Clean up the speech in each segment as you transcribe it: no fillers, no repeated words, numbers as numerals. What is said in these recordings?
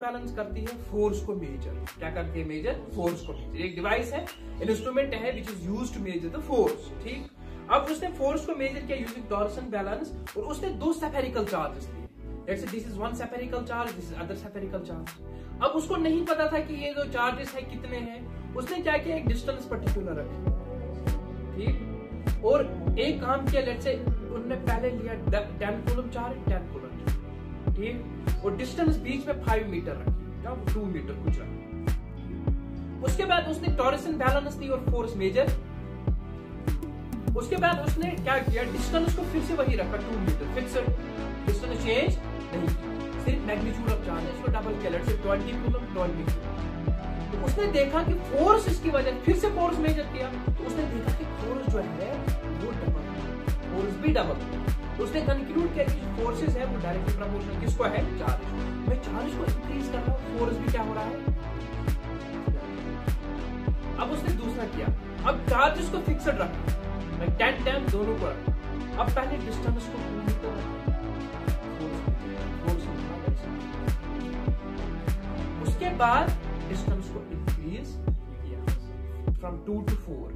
Balance करती है force को मेजर। क्या करती है मेजर? फोर्स को मेजर। एक डिवाइस है, इंस्ट्रूमेंट है which is used to measure the force. ठीक, अब उसने फोर्स को मेजर किया यूजिंग टॉरसन बैलेंस और उसने दो सेफेरिकल चार्जेस दिए। Let's say this is one spherical charge, this is other spherical charge. अब उसको नहीं पता था कि ये जो चार्जेस है कितने हैं। उसने क्या किया, एक डिस्टेंस पर्टिकुलर रखी। ठीक, और एक काम किया, लेट्स से उन्होंने पहले लिया 10 कूलम चार्ज, 10 कूलम। ठीक, और डिस्टेंस बीच में 5 मीटर रखी या 2 मीटर कुछ रखी। उसके बाद उसने टॉरसन बैलेंस दी और फोर्स मेजर। उसके बाद उसने क्या किया, डिस्टेंस को फिर से वही रखा 2 मीटर, फिक्स्ड, डिस्टेंस चेंज नहीं किया, सिर्फ मैग्नीट्यूड ऑफ चार्ज इसको डबल किया, लेट्स से 20 कूलम 20 कूलम। तो उसने देखा कि फोर्स इसकी वजह, फिर से फोर्स मेजर किया, तो उसने देखा कि फोर्स जो है वो डबल, फोर्स भी डबल। उसने कंक्लूड किया कि फोर्सेस है वो डायरेक्टली प्रोपोर्शनल किसको है, चार्ज। मैं चार्ज को इंक्रीज कर रहा हूं, फोर्स भी क्या हो रहा है। अब उसने दूसरा किया, अब चार्जेस को फिक्स्ड रखा, मैं 10 दोनों को रखा। अब पहले डिस्टेंस को उसके बाद डिस्टेंस को इंक्रीज किया फ्रॉम 2 to 4।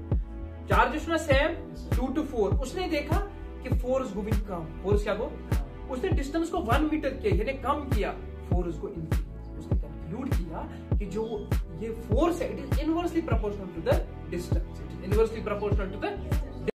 चार्जेस ना सेम 2 to 4। उसने देखा कि फोर्स गोइंग कम, फोर्स क्या को, उसने डिस्टेंस को 1 मीटर किया, यानी कम किया, फोर्स को इंक्रीज। उसने कंक्लूड किया कि जो ये फोर्स है it is inversely proportional to the distance, it is inversely proportional to the